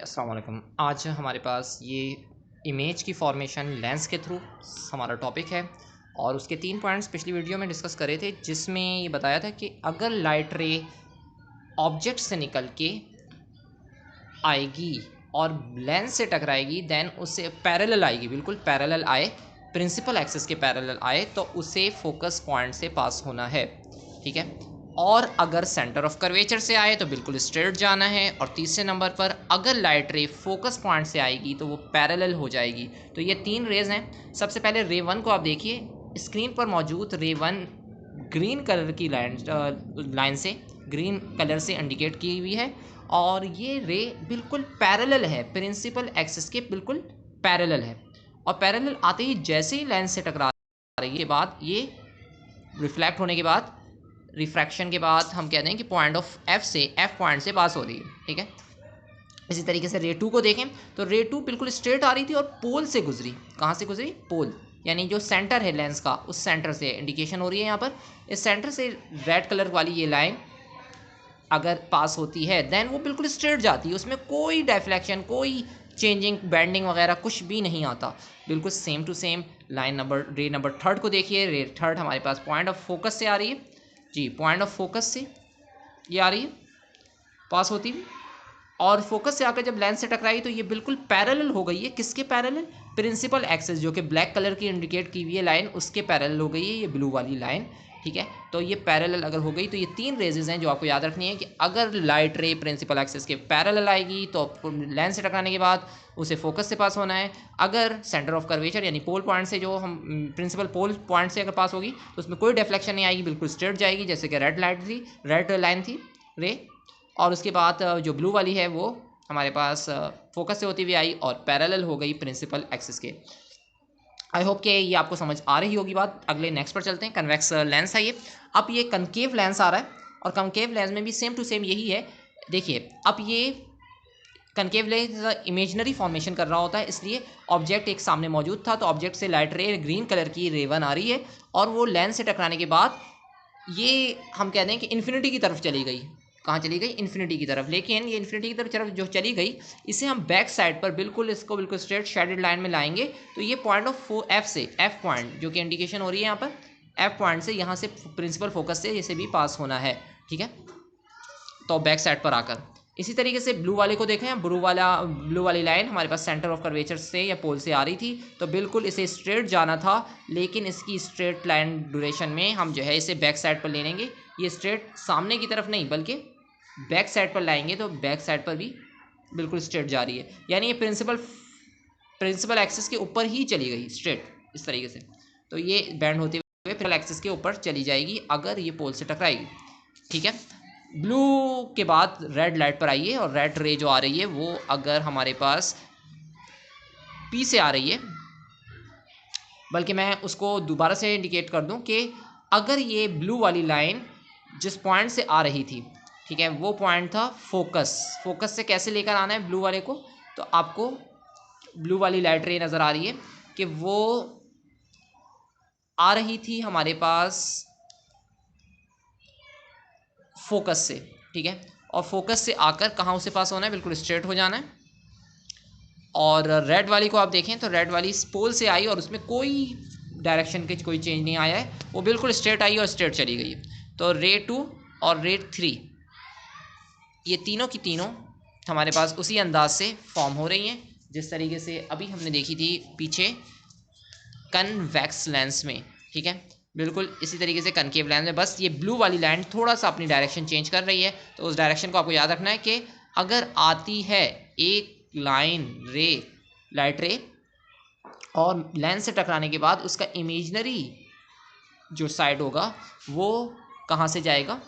अस्सलाम वालेकुम। आज हमारे पास ये इमेज की फॉर्मेशन लेंस के थ्रू हमारा टॉपिक है और उसके 3 पॉइंट्स पिछली वीडियो में डिस्कस करे थे, जिसमें ये बताया था कि अगर लाइट रे ऑब्जेक्ट से निकल के आएगी और लेंस से टकराएगी देन उससे पैरेलल आएगी, बिल्कुल पैरेलल आए, प्रिंसिपल एक्सिस के पैरेलल आए तो उसे फोकस पॉइंट से पास होना है। ठीक है। और अगर सेंटर ऑफ कर्वेचर से आए तो बिल्कुल स्ट्रेट जाना है। और तीसरे नंबर पर अगर लाइट रे फोकस पॉइंट से आएगी तो वो पैरेलल हो जाएगी। तो ये 3 रेज हैं। सबसे पहले रे 1 को आप देखिए, स्क्रीन पर मौजूद रे 1 ग्रीन कलर की लाइन से, ग्रीन कलर से इंडिकेट की हुई है और ये रे बिल्कुल पैरेलल है, प्रिंसिपल एक्सिस के बिल्कुल पैरेलल है। और पैरेलल आते ही जैसे ही लेंस से टकरा रही के बाद ये रिफ्लेक्ट होने के बाद, रिफ्रैक्शन के बाद हम कहते हैं कि पॉइंट ऑफ एफ से, एफ पॉइंट से पास हो रही है। ठीक है। इसी तरीके से रे 2 को देखें तो रे 2 बिल्कुल स्ट्रेट आ रही थी और पोल से गुजरी। कहाँ से गुजरी? पोल, यानी जो सेंटर है लेंस का, उस सेंटर से इंडिकेशन हो रही है यहाँ पर। इस सेंटर से रेड कलर वाली ये लाइन अगर पास होती है देन वो बिल्कुल स्ट्रेट जाती है, उसमें कोई डिफ्लेक्शन, कोई चेंजिंग, बेंडिंग वगैरह कुछ भी नहीं आता, बिल्कुल same to same. Line number रे नंबर 3 को देखिए, रे 3 हमारे पास पॉइंट ऑफ फोकस से आ रही है जी, पॉइंट ऑफ फोकस से ये आ रही है पास होती हुई, और फोकस से आकर जब लेंस से टकराई तो ये बिल्कुल पैरेलल हो गई है। किसके पैरेलल? प्रिंसिपल एक्सिस, जो कि ब्लैक कलर की इंडिकेट की हुई है लाइन, उसके पैरेलल हो गई है ये ब्लू वाली लाइन। ठीक है। तो ये पैरेलल अगर हो गई तो ये 3 रेजेस हैं जो आपको याद रखनी है कि अगर लाइट रे प्रिंसिपल एक्सिस के पैरेलल आएगी तो लेंस से टकराने के बाद उसे फोकस से पास होना है। अगर सेंटर ऑफ कर्वेचर यानी पोल पॉइंट से, जो हम प्रिंसिपल पोल पॉइंट से अगर पास होगी तो उसमें कोई डिफ्लेक्शन नहीं आएगी, बिल्कुल स्ट्रेट जाएगी, जैसे कि रेड लाइट थी, रेड लाइन थी रे। और उसके बाद जो ब्लू वाली है वो हमारे पास फोकस से होती हुई आई और पैरेलल हो गई प्रिंसिपल एक्सिस के। आई होप कि ये आपको समझ आ रही होगी बात। अगले नेक्स्ट पर चलते हैं। कन्वेक्स लेंस है ये। अब ये कनकेव लेंस आ रहा है और कनकेव लेंस में भी सेम टू सेम यही है। देखिए, अब ये कनकेव लेंस इमेजनरी फॉर्मेशन कर रहा होता है, इसलिए ऑब्जेक्ट एक सामने मौजूद था तो ऑब्जेक्ट से लाइट रे ग्रीन कलर की रे 1 आ रही है और वो लेंस से टकराने के बाद ये हम कहते हैं कि इन्फिनिटी की तरफ चली गई। कहाँ चली गई? इन्फिनिटी की तरफ। लेकिन ये इन्फिनिटी की तरफ जो चली गई, इसे हम बैक साइड पर बिल्कुल, इसको बिल्कुल स्ट्रेट शेडेड लाइन में लाएंगे तो ये पॉइंट ऑफ एफ से, एफ पॉइंट जो कि इंडिकेशन हो रही है यहाँ पर, एफ पॉइंट से यहाँ से प्रिंसिपल फोकस से इसे भी पास होना है। ठीक है। तो बैक साइड पर आकर इसी तरीके से ब्लू वाले को देखें, ब्लू वाली लाइन हमारे पास सेंटर ऑफ कर्वेचर से या पोल से आ रही थी तो बिल्कुल इसे स्ट्रेट जाना था, लेकिन इसकी स्ट्रेट लाइन ड्यूरेशन में हम जो है इसे बैक साइड पर ले लेंगे। ये स्ट्रेट सामने की तरफ नहीं बल्कि बैक साइड पर लाएंगे तो बैक साइड पर भी बिल्कुल स्ट्रेट जा रही है, यानी ये प्रिंसिपल एक्सिस के ऊपर ही चली गई स्ट्रेट इस तरीके से। तो ये बैंड होते हुए प्रिंसिपल एक्सिस के ऊपर चली जाएगी अगर ये पोल से टकराएगी। ठीक है। ब्लू के बाद रेड लाइट पर आइए और रेड रे जो आ रही है वो अगर हमारे पास पी से आ रही है, बल्कि मैं उसको दोबारा से इंडिकेट कर दूं कि अगर ये ब्लू वाली लाइन जिस पॉइंट से आ रही थी, ठीक है, वो पॉइंट था फोकस। फोकस से कैसे लेकर आना है ब्लू वाले को? तो आपको ब्लू वाली लाइट रे नज़र आ रही है कि वो आ रही थी हमारे पास फोकस से। ठीक है। और फोकस से आकर कहाँ उसे पास होना है? बिल्कुल स्ट्रेट हो जाना है। और रेड वाली को आप देखें तो रेड वाली पोल से आई और उसमें कोई डायरेक्शन के कोई चेंज नहीं आया है, वो बिल्कुल स्ट्रेट आई और स्ट्रेट चली गई। तो रे 2 और रे 3 ये तीनों की तीनों हमारे पास उसी अंदाज से फॉर्म हो रही हैं जिस तरीके से अभी हमने देखी थी पीछे कन्वेक्स लेंस में। ठीक है। बिल्कुल इसी तरीके से कनकेव लेंस में, बस ये ब्लू वाली लाइन थोड़ा सा अपनी डायरेक्शन चेंज कर रही है, तो उस डायरेक्शन को आपको याद रखना है कि अगर आती है एक लाइन रे, लाइट रे, और लेंस से टकराने के बाद उसका इमेजनरी जो साइड होगा वो कहाँ से जाएगा?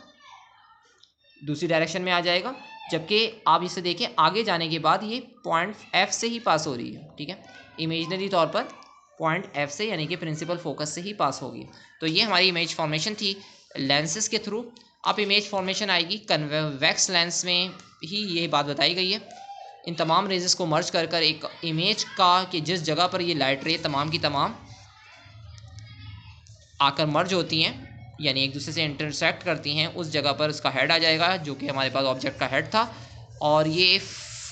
दूसरी डायरेक्शन में आ जाएगा। जबकि आप इसे देखें आगे जाने के बाद ये पॉइंट एफ से ही पास हो रही है। ठीक है। इमेजनरी तौर पर पॉइंट एफ से, यानी कि प्रिंसिपल फोकस से ही पास होगी। तो ये हमारी इमेज फॉर्मेशन थी लेंसेज के थ्रू। अब इमेज फॉर्मेशन आएगी कन्वेक्स लेंस में ही, ये बात बताई गई है। इन तमाम रेजेस को मर्ज कर कर एक इमेज का, कि जिस जगह पर ये लाइट रे तमाम की तमाम आकर मर्ज होती हैं यानी एक दूसरे से इंटरसेक्ट करती हैं, उस जगह पर उसका हेड आ जाएगा जो कि हमारे पास ऑब्जेक्ट का हेड था। और ये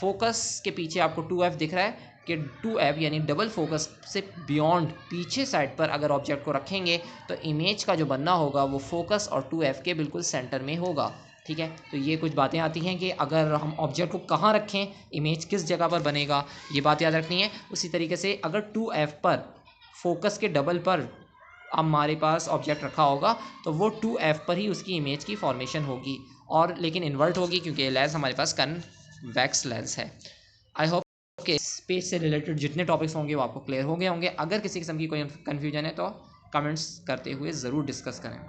फोकस के पीछे आपको 2f दिख रहा है कि 2f यानी डबल फोकस से बियॉन्ड पीछे साइड पर अगर ऑब्जेक्ट को रखेंगे तो इमेज का जो बनना होगा वो फोकस और 2f के बिल्कुल सेंटर में होगा। ठीक है, तो ये कुछ बातें आती हैं कि अगर हम ऑब्जेक्ट को कहाँ रखें, इमेज किस जगह पर बनेगा, ये बात याद रखनी है। उसी तरीके से अगर 2f पर फोकस के डबल पर हमारे पास ऑब्जेक्ट रखा होगा तो वो 2f पर ही उसकी इमेज की फॉर्मेशन होगी, और लेकिन इन्वर्ट होगी क्योंकि लेंस हमारे पास कन्वेक्स लेंस है। आई होप कि इस पेज से रिलेटेड जितने टॉपिक्स होंगे वो आपको क्लियर हो गए होंगे। अगर किसी किस्म की कोई कन्फ्यूजन है तो कमेंट्स करते हुए ज़रूर डिस्कस करें।